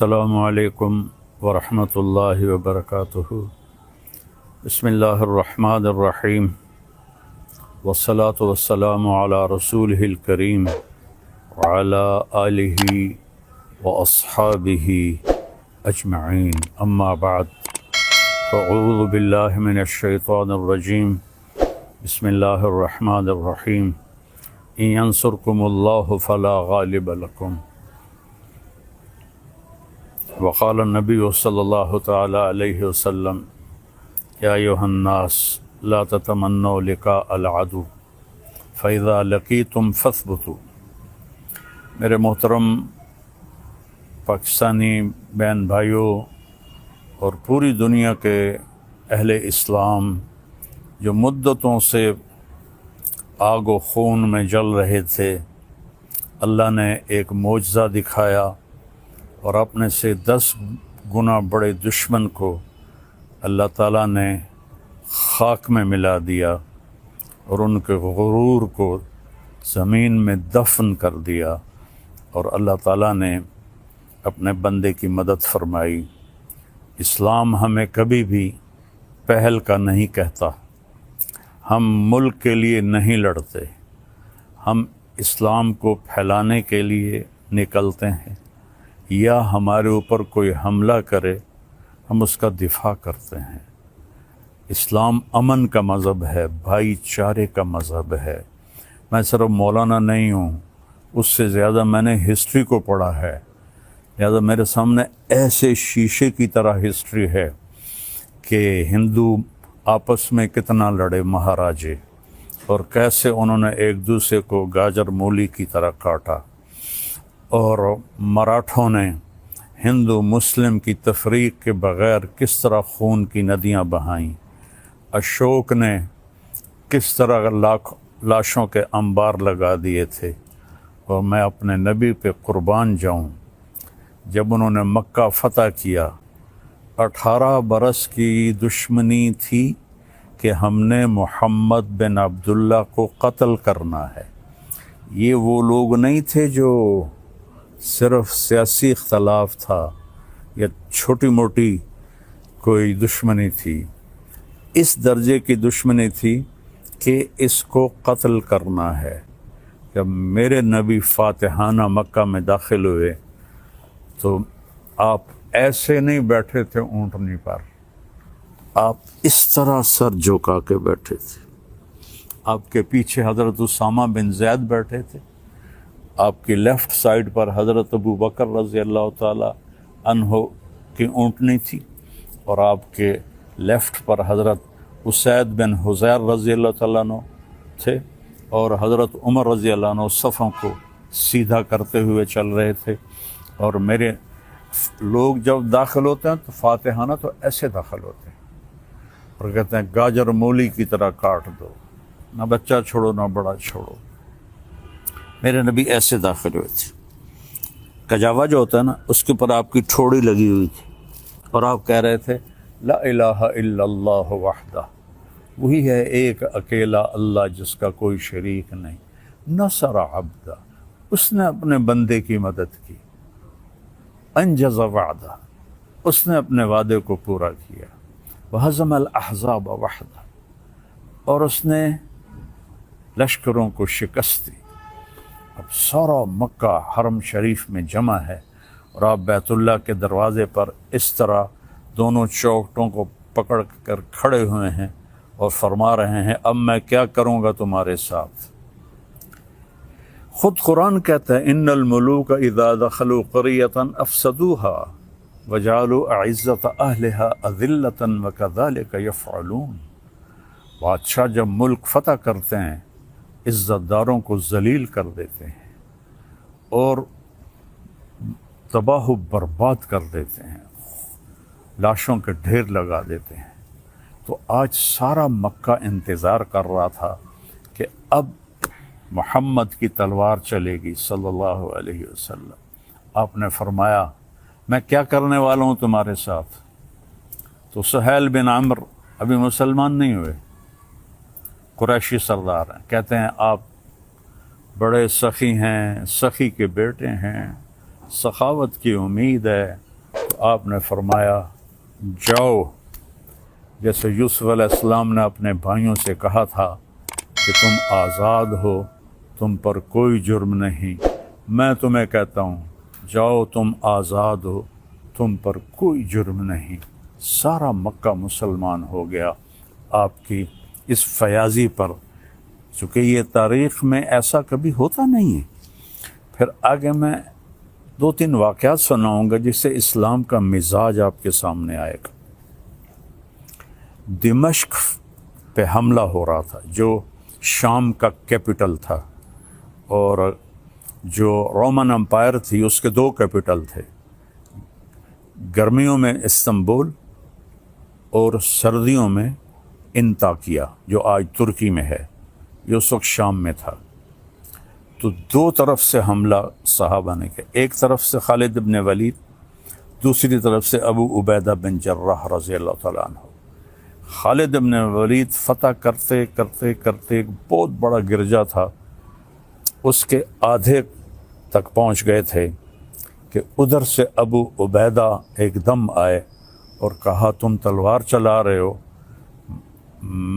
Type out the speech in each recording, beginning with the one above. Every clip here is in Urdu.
السلام علیکم ورحمۃ اللہ وبرکاتہ۔ بسم اللہ الرحمن الرحیم، والصلاة والسلام علی رسولہ الکریم وعلی آلہ واصحابہ اجمعین، اما بعد فاعوذ باللہ من الشیطان الرجیم، بسم اللہ الرحمن الرحیم، ان ینصرکم اللہ فلا غالب لکم، وقال النبی صلی اللہ تعالی علیہ وسلم، یا ایھا الناس لا تتمنوا لقاء العدو فاذا لقیتم فاثبتوا۔ میرے محترم پاکستانی بہن بھائیوں اور پوری دنیا کے اہل اسلام جو مدتوں سے آگ و خون میں جل رہے تھے، اللہ نے ایک معجزہ دکھایا اور اپنے سے 10 گنا بڑے دشمن کو اللہ تعالیٰ نے خاک میں ملا دیا اور ان کے غرور کو زمین میں دفن کر دیا، اور اللہ تعالیٰ نے اپنے بندے کی مدد فرمائی۔ اسلام ہمیں کبھی بھی پہل کا نہیں کہتا، ہم ملک کے لیے نہیں لڑتے، ہم اسلام کو پھیلانے کے لیے نکلتے ہیں، یا ہمارے اوپر کوئی حملہ کرے ہم اس کا دفاع کرتے ہیں۔ اسلام امن کا مذہب ہے، بھائی چارے کا مذہب ہے۔ میں صرف مولانا نہیں ہوں، اس سے زیادہ میں نے ہسٹری کو پڑھا ہے، لہذا میرے سامنے ایسے شیشے کی طرح ہسٹری ہے کہ ہندو آپس میں کتنا لڑے مہاراجے، اور کیسے انہوں نے ایک دوسرے کو گاجر مولی کی طرح کاٹا، اور مراٹھوں نے ہندو مسلم کی تفریق کے بغیر کس طرح خون کی ندیاں بہائیں، اشوک نے کس طرح لاشوں کے انبار لگا دیے تھے۔ اور میں اپنے نبی پہ قربان جاؤں، جب انہوں نے مکہ فتح کیا 18 برس کی دشمنی تھی کہ ہم نے محمد بن عبداللہ کو قتل کرنا ہے۔ یہ وہ لوگ نہیں تھے جو صرف سیاسی اختلاف تھا یا چھوٹی موٹی کوئی دشمنی تھی، اس درجے کی دشمنی تھی کہ اس کو قتل کرنا ہے۔ جب میرے نبی فاتحانہ مکہ میں داخل ہوئے تو آپ ایسے نہیں بیٹھے تھے اونٹنی پر، آپ اس طرح سر جھکا کے بیٹھے تھے۔ آپ کے پیچھے حضرت اسامہ بن زید بیٹھے تھے، آپ کی لیفٹ سائڈ پر حضرت ابو بکر رضی اللہ تعالی عنہ کی اونٹنی تھی، اور آپ کے لیفٹ پر حضرت اسید بن حضیر رضی اللہ تعالیٰ عنہ تھے، اور حضرت عمر رضی اللہ عنہ صفوں کو سیدھا کرتے ہوئے چل رہے تھے۔ اور میرے لوگ جب داخل ہوتے ہیں تو فاتحانہ تو ایسے داخل ہوتے ہیں اور کہتے ہیں گاجر مولی کی طرح کاٹ دو، نہ بچہ چھوڑو نہ بڑا چھوڑو۔ میرے نبی ایسے داخل ہوئے تھے، کجاوا جو ہوتا ہے نا اس کے اوپر آپ کی ٹھوڑی لگی ہوئی تھی، اور آپ کہہ رہے تھے لا الہ الا اللہ وحدہ، وہی ہے ایک اکیلا اللہ جس کا کوئی شریک نہیں، نصر عبدہ، اس نے اپنے بندے کی مدد کی، انجز وعدہ، اس نے اپنے وعدے کو پورا کیا، وہزم الاحزاب وحدہ، اور اس نے لشکروں کو شکست دی۔ اب سارا مکہ حرم شریف میں جمع ہے، اور آپ بیت اللہ کے دروازے پر اس طرح دونوں چوکٹوں کو پکڑ کر کھڑے ہوئے ہیں اور فرما رہے ہیں اب میں کیا کروں گا تمہارے ساتھ۔ خود قرآن کہتا ہے ان الملوک اذا دخلوا قریۃ افسدوها وجعلوا اعزۃ اہلها اذلۃ وکذلک یفعلون۔ بادشاہ جب ملک فتح کرتے ہیں عزت داروں کو ذلیل کر دیتے ہیں اور تباہ و برباد کر دیتے ہیں، لاشوں کے ڈھیر لگا دیتے ہیں۔ تو آج سارا مکہ انتظار کر رہا تھا کہ اب محمد کی تلوار چلے گی صلی اللہ علیہ وسلم۔ آپ نے فرمایا میں کیا کرنے والا ہوں تمہارے ساتھ؟ تو سہیل بن عمرو ابھی مسلمان نہیں ہوئے، قریشی سردار ہیں، کہتے ہیں آپ بڑے سخی ہیں، سخی کے بیٹے ہیں، سخاوت کی امید ہے، آپ نے فرمایا جاؤ، جیسے یوسف علیہ السلام نے اپنے بھائیوں سے کہا تھا کہ تم آزاد ہو، تم پر کوئی جرم نہیں، میں تمہیں کہتا ہوں جاؤ تم آزاد ہو، تم پر کوئی جرم نہیں۔ سارا مکہ مسلمان ہو گیا آپ کی اس فیاضی پر، چونکہ یہ تاریخ میں ایسا کبھی ہوتا نہیں ہے۔ پھر آگے میں 2-3 واقعات سناؤں گا جس سے اسلام کا مزاج آپ کے سامنے آئے گا۔ دمشق پہ حملہ ہو رہا تھا جو شام کا کیپٹل تھا، اور جو رومن امپائر تھی اس کے 2 کیپٹل تھے، گرمیوں میں استنبول اور سردیوں میں انطاکیہ جو آج ترکی میں ہے، یہ اس وقت شام میں تھا۔ تو 2 طرف سے حملہ صحابہ نے کیا، ایک طرف سے خالد بن ولید، دوسری طرف سے ابو عبیدہ بن جراح رضی اللہ تعالیٰ عنہ۔ خالد بن ولید فتح کرتے کرتے کرتے ایک بہت بڑا گرجا تھا، اس کے آدھے تک پہنچ گئے تھے کہ ادھر سے ابو عبیدہ ایک دم آئے اور کہا تم تلوار چلا رہے ہو،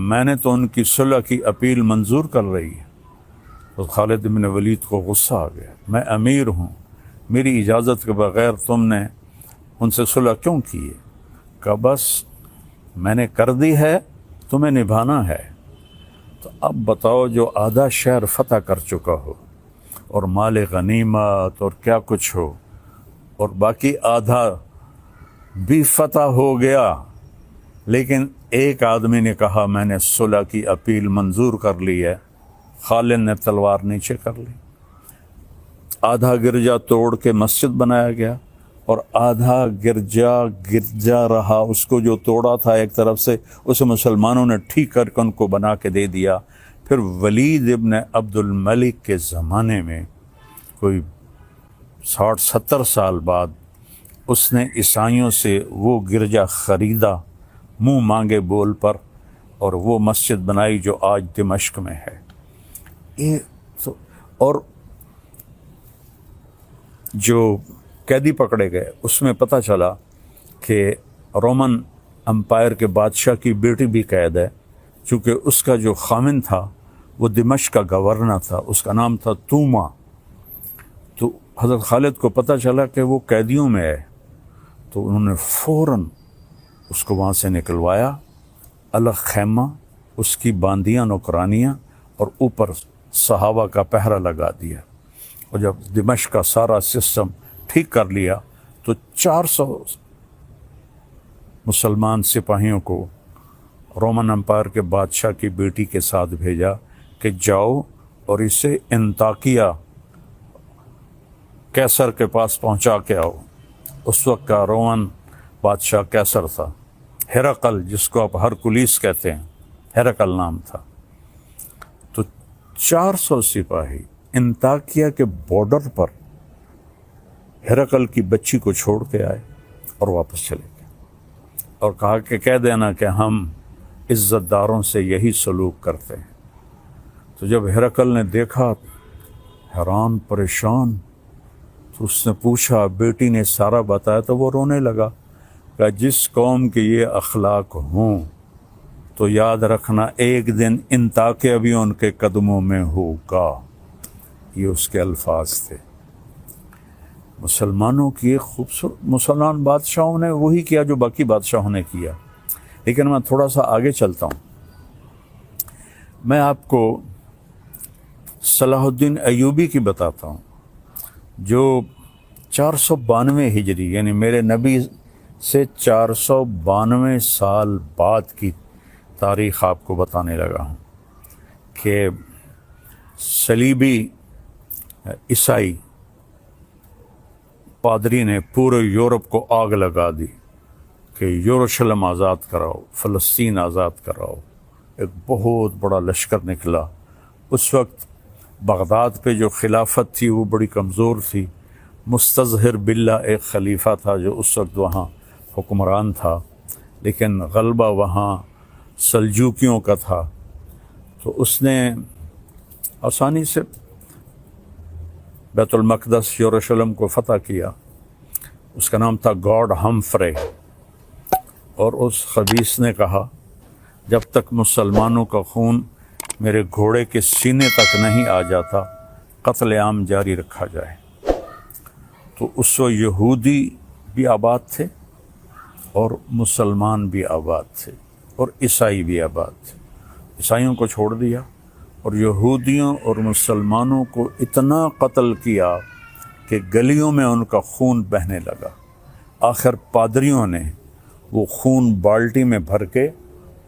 میں نے تو ان کی صلح کی اپیل منظور کر رہی ہے۔ تو خالد بن ولید کو غصہ آ گیا، میں امیر ہوں، میری اجازت کے بغیر تم نے ان سے صلح کیوں کی ہے؟ کہا بس میں نے کر دی ہے، تمہیں نبھانا ہے۔ تو اب بتاؤ جو آدھا شہر فتح کر چکا ہو اور مال غنیمت اور کیا کچھ ہو، اور باقی آدھا بھی فتح ہو گیا، لیکن ایک آدمی نے کہا میں نے صلح کی اپیل منظور کر لی ہے، خالد نے تلوار نیچے کر لی، آدھا گرجا توڑ کے مسجد بنایا گیا اور آدھا گرجا رہا، اس کو جو توڑا تھا ایک طرف سے اسے مسلمانوں نے ٹھیک کر کے ان کو بنا کے دے دیا۔ پھر ولید ابن عبد الملک کے زمانے میں کوئی 60-70 سال بعد اس نے عیسائیوں سے وہ گرجا خریدا منہ مانگے بول پر، اور وہ مسجد بنائی جو آج دمشق میں ہے۔ اور جو قیدی پکڑے گئے اس میں پتہ چلا کہ رومن امپائر کے بادشاہ کی بیٹی بھی قید ہے، چونکہ اس کا جو خامن تھا وہ دمشق کا گورنر تھا، اس کا نام تھا توما۔ تو حضرت خالد کو پتہ چلا کہ وہ قیدیوں میں ہے، تو انہوں نے فوراً اس کو وہاں سے نکلوایا، الگ خیمہ اس کی باندیاں نوکرانیاں اور اوپر صحابہ کا پہرا لگا دیا۔ اور جب دمشق کا سارا سسٹم ٹھیک کر لیا تو 400 مسلمان سپاہیوں کو رومن امپائر کے بادشاہ کی بیٹی کے ساتھ بھیجا کہ جاؤ اور اسے انطاکیہ کیسر کے پاس پہنچا کے آؤ۔ اس وقت کا رومن بادشاہ کیسر تھا، ہرقل جس کو آپ ہرکلیس کہتے ہیں، ہرقل نام تھا۔ تو 400 سپاہی انطاکیہ کے بارڈر پر ہرقل کی بچی کو چھوڑ کے آئے اور واپس چلے گئے، اور کہا کہ کہہ دینا کہ ہم عزت داروں سے یہی سلوک کرتے ہیں۔ تو جب ہرقل نے دیکھا حیران پریشان، تو اس نے پوچھا، بیٹی نے سارا بتایا، تو وہ رونے لگا کہ جس قوم کے یہ اخلاق ہوں تو یاد رکھنا ایک دن انطاکیہ بھی ان کے قدموں میں ہوگا۔ یہ اس کے الفاظ تھے۔ مسلمانوں کی ایک خوبصورت، مسلمان بادشاہوں نے وہی کیا جو باقی بادشاہوں نے کیا۔ لیکن میں تھوڑا سا آگے چلتا ہوں، میں آپ کو صلاح الدین ایوبی کی بتاتا ہوں، جو 492 ہجری یعنی میرے نبی سے 492 سال بعد کی تاریخ آپ کو بتانے لگا ہوں کہ صلیبی عیسائی پادری نے پورے یورپ کو آگ لگا دی کہ یروشلم آزاد کراؤ، فلسطین آزاد کراؤ۔ ایک بہت بڑا لشکر نکلا۔ اس وقت بغداد پہ جو خلافت تھی وہ بڑی کمزور تھی، مستظہر باللہ ایک خلیفہ تھا جو اس وقت وہاں حکمران تھا، لیکن غلبہ وہاں سلجوکیوں کا تھا۔ تو اس نے آسانی سے بیت المقدس یروشلم کو فتح کیا، اس کا نام تھا گارڈ ہمفرے، اور اس خبیث نے کہا جب تک مسلمانوں کا خون میرے گھوڑے کے سینے تک نہیں آ جاتا قتل عام جاری رکھا جائے۔ تو اس وقت یہودی بھی آباد تھے اور مسلمان بھی آباد تھے اور عیسائی بھی آباد تھے۔ عیسائیوں کو چھوڑ دیا اور یہودیوں اور مسلمانوں کو اتنا قتل کیا کہ گلیوں میں ان کا خون بہنے لگا۔ آخر پادریوں نے وہ خون بالٹی میں بھر کے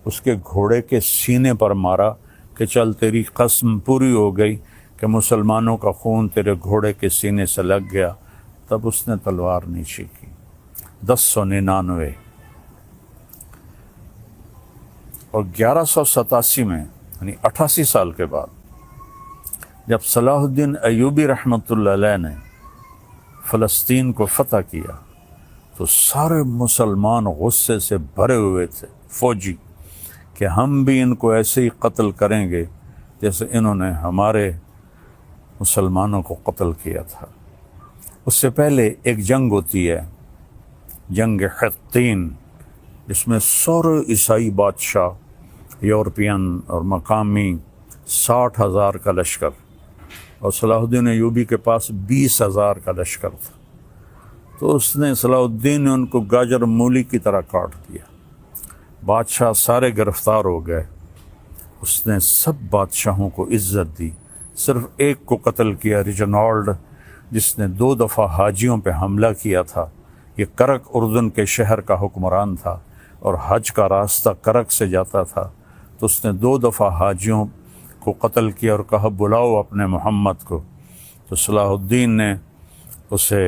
اس کے گھوڑے کے سینے پر مارا کہ چل تیری قسم پوری ہو گئی کہ مسلمانوں کا خون تیرے گھوڑے کے سینے سے لگ گیا۔ تب اس نے تلوار نیچے کی۔ 1099 اور 1187 میں یعنی 88 سال کے بعد جب صلاح الدین ایوبی رحمۃ اللہ علیہ نے فلسطین کو فتح کیا تو سارے مسلمان غصے سے بھرے ہوئے تھے، فوجی، کہ ہم بھی ان کو ایسے ہی قتل کریں گے جیسے انہوں نے ہمارے مسلمانوں کو قتل کیا تھا۔ اس سے پہلے ایک جنگ ہوتی ہے، جنگ حطین، جس میں سارے عیسائی بادشاہ یورپین اور مقامی 60,000 کا لشکر، اور صلاح الدین ایوبی کے پاس 20,000 کا لشکر تھا۔ تو اس نے صلاح الدین نے ان کو گاجر مولی کی طرح کاٹ دیا۔ بادشاہ سارے گرفتار ہو گئے۔ اس نے سب بادشاہوں کو عزت دی، صرف ایک کو قتل کیا، ریجنالڈ، جس نے 2 دفعہ حاجیوں پہ حملہ کیا تھا۔ یہ کرک اردن کے شہر کا حکمران تھا اور حج کا راستہ کرک سے جاتا تھا، تو اس نے 2 دفعہ حاجیوں کو قتل کیا اور کہا بلاؤ اپنے محمد کو۔ تو صلاح الدین نے اسے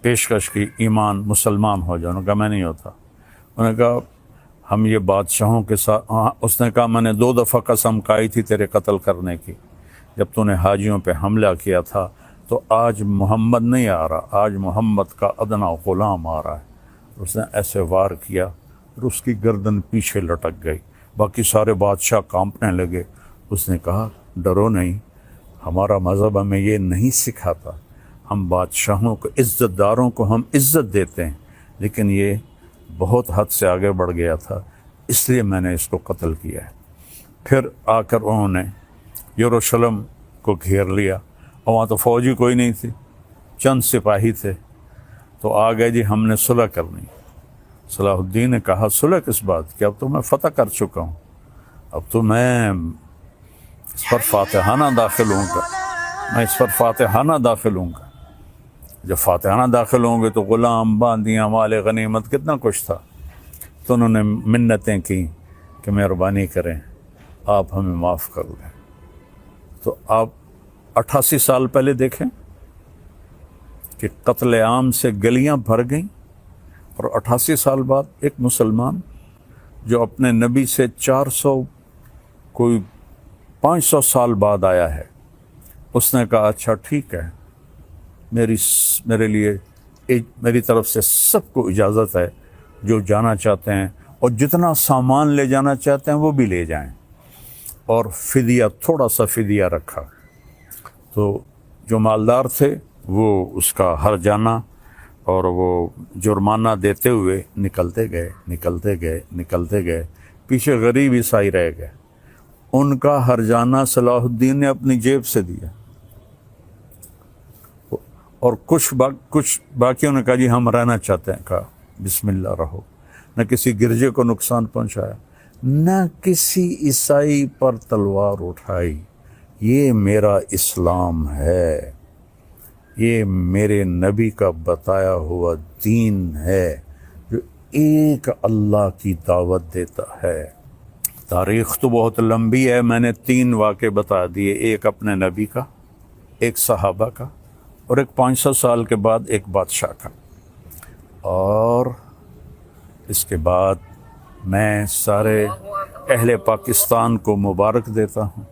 پیشکش کی ایمان، مسلمان ہو جاؤ۔ انہوں نے کہا میں نہیں ہوتا۔ انہوں نے کہا ہم یہ بادشاہوں کے ساتھ، اس نے کہا میں نے 2 دفعہ قسم کھائی تھی تیرے قتل کرنے کی جب تو نے حاجیوں پہ حملہ کیا تھا، تو آج محمد نہیں آ رہا، آج محمد کا ادنا غلام آ رہا ہے۔ اس نے ایسے وار کیا اور اس کی گردن پیچھے لٹک گئی۔ باقی سارے بادشاہ کانپنے لگے۔ اس نے کہا ڈرو نہیں، ہمارا مذہب ہمیں یہ نہیں سکھاتا، ہم بادشاہوں کو، عزت داروں کو ہم عزت دیتے ہیں، لیکن یہ بہت حد سے آگے بڑھ گیا تھا، اس لیے میں نے اس کو قتل کیا ہے۔ پھر آ کر انہوں نے یروشلم کو گھیر لیا، اور وہاں تو فوجی کوئی نہیں تھی، چند سپاہی تھے۔ تو آ گئے جی ہم نے صلح کرنی۔ صلاح الدین نے کہا صلح کس بات کی، اب تو میں فتح کر چکا ہوں، اب تو میں اس پر فاتحانہ داخل ہوں گا، میں اس پر فاتحانہ داخل ہوں گا۔ جب فاتحانہ داخل ہوں گے تو غلام، باندیاں، مال غنیمت، کتنا کچھ تھا۔ تو انہوں نے منتیں کی کہ مہربانی کریں آپ ہمیں معاف کر دیں۔ تو آپ 88 سال پہلے دیکھیں کہ قتل عام سے گلیاں بھر گئیں، اور 88 سال بعد ایک مسلمان جو اپنے نبی سے 400 کوئی 500 سال بعد آیا ہے، اس نے کہا اچھا ٹھیک ہے، میرے لیے میری طرف سے سب کو اجازت ہے، جو جانا چاہتے ہیں اور جتنا سامان لے جانا چاہتے ہیں وہ بھی لے جائیں، اور فدیہ، تھوڑا سا فدیہ رکھا۔ تو جو مالدار تھے وہ اس کا ہر جانا اور وہ جرمانہ دیتے ہوئے نکلتے گئے، پیچھے غریب عیسائی رہ گئے۔ ان کا ہر جانا صلاح الدین نے اپنی جیب سے دیا، اور کچھ باقیوں نے کہا جی ہم رہنا چاہتے ہیں، کہا بسم اللہ رہو۔ نہ کسی گرجے کو نقصان پہنچایا، نہ کسی عیسائی پر تلوار اٹھائی۔ یہ میرا اسلام ہے، یہ میرے نبی کا بتایا ہوا دین ہے جو ایک اللہ کی دعوت دیتا ہے۔ تاریخ تو بہت لمبی ہے، میں نے 3 واقعے بتا دیے، ایک اپنے نبی کا، ایک صحابہ کا، اور ایک 500 سال کے بعد ایک بادشاہ کا۔ اور اس کے بعد میں سارے اہل پاکستان کو مبارک دیتا ہوں،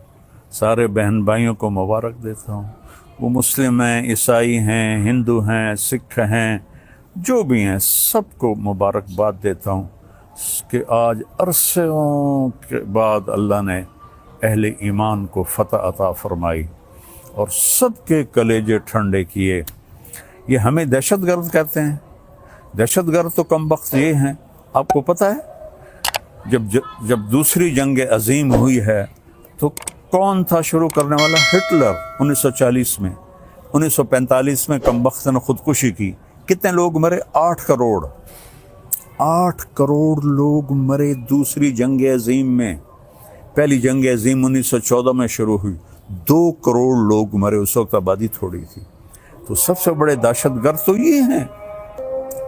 سارے بہن بھائیوں کو مبارک دیتا ہوں، وہ مسلم ہیں، عیسائی ہیں، ہندو ہیں، سکھ ہیں، جو بھی ہیں، سب کو مبارکباد دیتا ہوں کہ آج عرصوں کے بعد اللہ نے اہل ایمان کو فتح عطا فرمائی اور سب کے کلیجے ٹھنڈے کیے۔ یہ ہمیں دہشت گرد کہتے ہیں. دہشت گرد تو کم بخت یہ ہیں. آپ کو پتہ ہے جب دوسری جنگ عظیم ہوئی ہے تو کون تھا شروع کرنے والا؟ ہٹلر. 1940 میں. 1945 میں کم بخت نے خودکشی کی. کتنے لوگ مرے؟ 8 کروڑ. 8 کروڑ لوگ مرے دوسری جنگ عظیم میں. پہلی جنگ عظیم 1914 میں شروع ہوئی. 2 کروڑ لوگ مرے. اس وقت آبادی تھوڑی تھی. تو سب سے بڑے دہشت گرد تو یہ ہیں.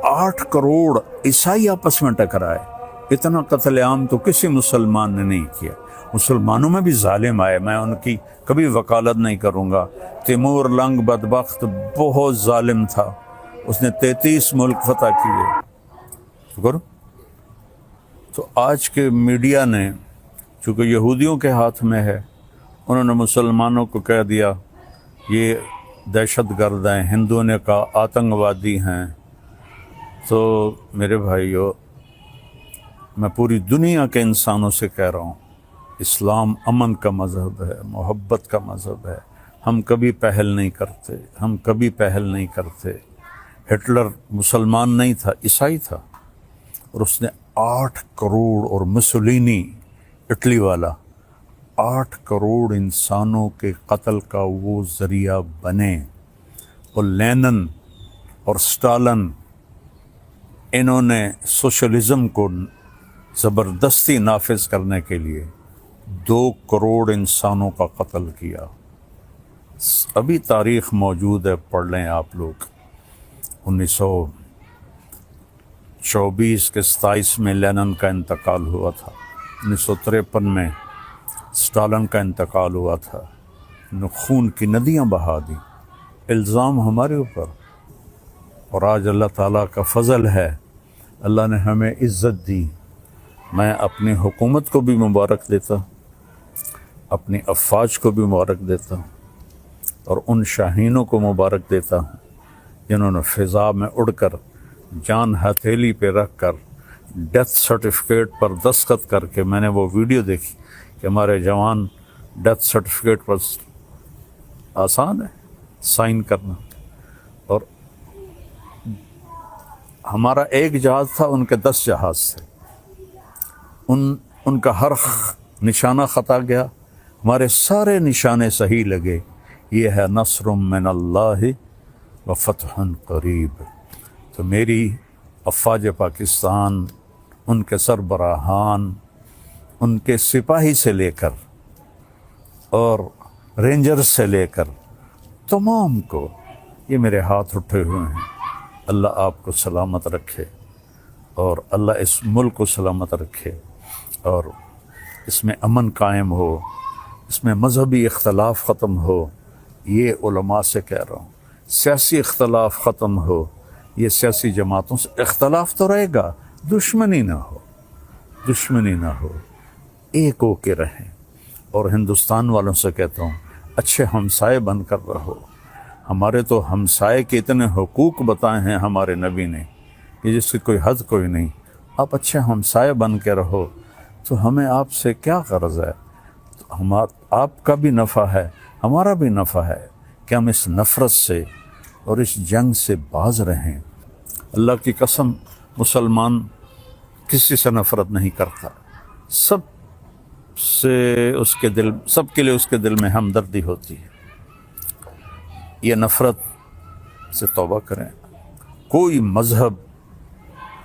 8 کروڑ عیسائی آپس میں ٹکرائے. اتنا قتل عام تو کسی مسلمان نے نہیں کیا. مسلمانوں میں بھی ظالم آئے، میں ان کی کبھی وکالت نہیں کروں گا. تیمور لنگ بدبخت بہت ظالم تھا. اس نے 33 ملک فتح کیے. شکر. تو آج کے میڈیا نے چونکہ یہودیوں کے ہاتھ میں ہے، انہوں نے مسلمانوں کو کہہ دیا یہ دہشت گرد ہیں، ہندوؤں نے کہا آتنکوادی ہیں. تو میرے بھائیو، میں پوری دنیا کے انسانوں سے کہہ رہا ہوں، اسلام امن کا مذہب ہے، محبت کا مذہب ہے. ہم کبھی پہل نہیں کرتے، ہم کبھی پہل نہیں کرتے. ہٹلر مسلمان نہیں تھا، عیسائی تھا، اور اس نے 8 کروڑ، اور مسولینی اٹلی والا 8 کروڑ انسانوں کے قتل کا وہ ذریعہ بنے. اور لینن اور سٹالن، انہوں نے سوشلزم کو زبردستی نافذ کرنے کے لیے 2 کروڑ انسانوں کا قتل کیا. ابھی تاریخ موجود ہے، پڑھ لیں آپ لوگ. 1924 کے 27 میں لینن کا انتقال ہوا تھا. 1953 میں سٹالن کا انتقال ہوا تھا. خون کی ندیاں بہا دی. الزام ہمارے اوپر. اور آج اللہ تعالیٰ کا فضل ہے، اللہ نے ہمیں عزت دی. میں اپنی حکومت کو بھی مبارک دیتا، اپنی افواج کو بھی مبارک دیتا ہوں، اور ان شاہینوں کو مبارک دیتا ہوں جنہوں نے فضا میں اڑ کر، جان ہتھیلی پہ رکھ کر، ڈیتھ سرٹیفکیٹ پر دستخط کر کے. میں نے وہ ویڈیو دیکھی کہ ہمارے جوان ڈیتھ سرٹیفکیٹ پر آسان ہے سائن کرنا. اور ہمارا ایک جہاز تھا، ان کے 10 جہاز تھے. ان کا ہر نشانہ خطا گیا، ہمارے سارے نشانے صحیح لگے. یہ ہے نصر من اللہ و فتح قریب. تو میری افواج پاکستان، ان کے سربراہان، ان کے سپاہی سے لے کر اور رینجر سے لے کر تمام کو، یہ میرے ہاتھ اٹھے ہوئے ہیں. اللہ آپ کو سلامت رکھے، اور اللہ اس ملک کو سلامت رکھے، اور اس میں امن قائم ہو، اس میں مذہبی اختلاف ختم ہو. یہ علماء سے کہہ رہا ہوں، سیاسی اختلاف ختم ہو. یہ سیاسی جماعتوں سے اختلاف تو رہے گا، دشمنی نہ ہو، دشمنی نہ ہو، ایک ہو کے رہیں. اور ہندوستان والوں سے کہتا ہوں، اچھے ہمسائے بن کر رہو. ہمارے تو ہمسائے کے اتنے حقوق بتائے ہیں ہمارے نبی نے کہ جس کی کوئی حد کوئی نہیں. آپ اچھے ہمسائے بن کے رہو تو ہمیں آپ سے کیا غرض ہے؟ آپ کا بھی نفع ہے، ہمارا بھی نفع ہے کہ ہم اس نفرت سے اور اس جنگ سے باز رہیں. اللہ کی قسم، مسلمان کسی سے نفرت نہیں کرتا. سب سے اس کے دل، سب کے لیے اس کے دل میں ہمدردی ہوتی ہے. یہ نفرت سے توبہ کریں. کوئی مذہب،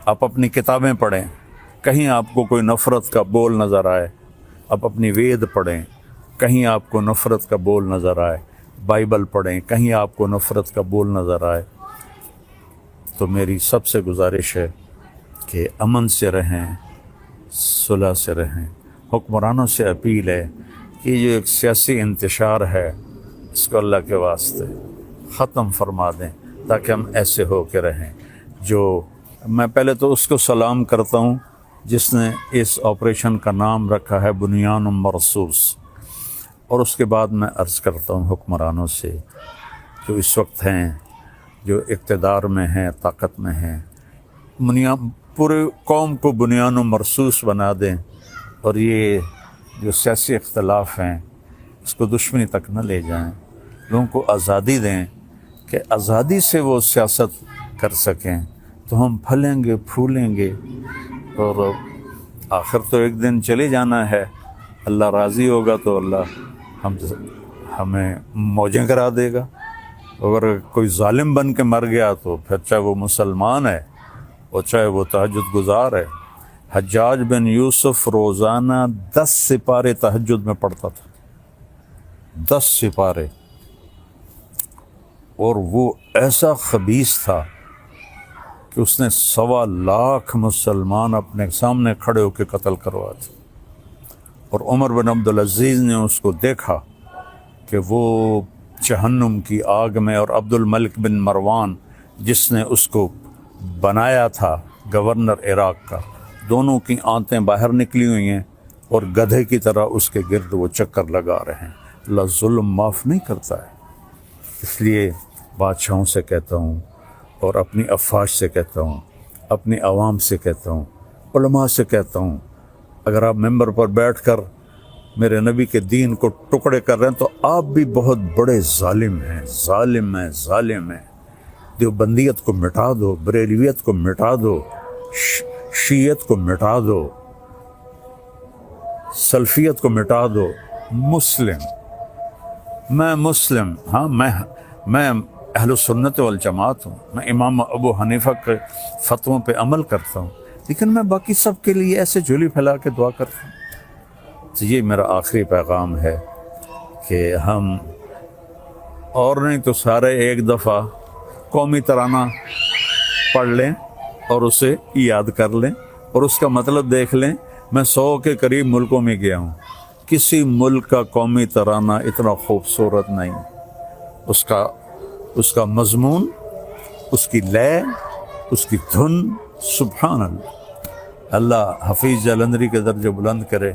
آپ اپنی کتابیں پڑھیں، کہیں آپ کو کوئی نفرت کا بول نظر آئے. آپ اپنی وید پڑھیں، کہیں آپ کو نفرت کا بول نظر آئے. بائبل پڑھیں، کہیں آپ کو نفرت کا بول نظر آئے. تو میری سب سے گزارش ہے کہ امن سے رہیں، صلح سے رہیں. حکمرانوں سے اپیل ہے کہ یہ جو ایک سیاسی انتشار ہے، اس کو اللہ کے واسطے ختم فرما دیں تاکہ ہم ایسے ہو کے رہیں. جو میں پہلے تو اس کو سلام کرتا ہوں جس نے اس آپریشن کا نام رکھا ہے بنیان مرصوص. اور اس کے بعد میں عرض کرتا ہوں حکمرانوں سے جو اس وقت ہیں، جو اقتدار میں ہیں، طاقت میں ہیں، پورے قوم کو بنیان مرصوص بنا دیں، اور یہ جو سیاسی اختلاف ہیں اس کو دشمنی تک نہ لے جائیں. لوگوں کو آزادی دیں کہ کہ آزادی سے وہ سیاست کر سکیں تو ہم پھلیں گے پھولیں گے، اور آخر تو ایک دن چلے جانا ہے، اللہ راضی ہوگا تو اللہ ہمیں موجیں کرا دے گا۔ اگر کوئی ظالم بن کے مر گیا تو پھر چاہے وہ مسلمان ہے اور چاہے وہ تہجد گزار ہے۔ حجاج بن یوسف روزانہ 10 سپارے تہجد میں پڑھتا تھا، 10 سپارے، اور وہ ایسا خبیث تھا کہ اس نے 1.25 لاکھ مسلمان اپنے سامنے کھڑے ہو کے قتل کروائے تھے، اور عمر بن عبدالعزیز نے اس کو دیکھا کہ وہ جہنم کی آگ میں، اور عبد الملک بن مروان جس نے اس کو بنایا تھا گورنر عراق کا، دونوں کی آنتیں باہر نکلی ہوئی ہیں اور گدھے کی طرح اس کے گرد وہ چکر لگا رہے ہیں۔ اللہ ظلم معاف نہیں کرتا ہے۔ اس لیے بادشاہوں سے کہتا ہوں، اور اپنی افواج سے کہتا ہوں، اپنی عوام سے کہتا ہوں، علماء سے کہتا ہوں، اگر آپ ممبر پر بیٹھ کر میرے نبی کے دین کو ٹکڑے کر رہے ہیں تو آپ بھی بہت بڑے ظالم ہیں، ظالم ہیں، ظالم ہیں۔ دیوبندیت کو مٹا دو، بریلویت کو مٹا دو، شیعت کو مٹا دو، سلفیت کو مٹا دو۔ مسلم، میں مسلم، ہاں میں اہل سنت والجماعت ہوں، میں امام ابو حنیفہ کے فتووں پہ عمل کرتا ہوں، لیکن میں باقی سب کے لیے ایسے جھولی پھیلا کے دعا کرتا ہوں۔ تو یہ میرا آخری پیغام ہے کہ ہم اور نہیں تو سارے ایک دفعہ قومی ترانہ پڑھ لیں اور اسے یاد کر لیں اور اس کا مطلب دیکھ لیں۔ میں 100 کے قریب ملکوں میں گیا ہوں، کسی ملک کا قومی ترانہ اتنا خوبصورت نہیں، اس کا مضمون، اس کی لے، اس کی دھن، سبحان اللہ۔ اللہ حفیظ جلندری کے درجے بلند کرے۔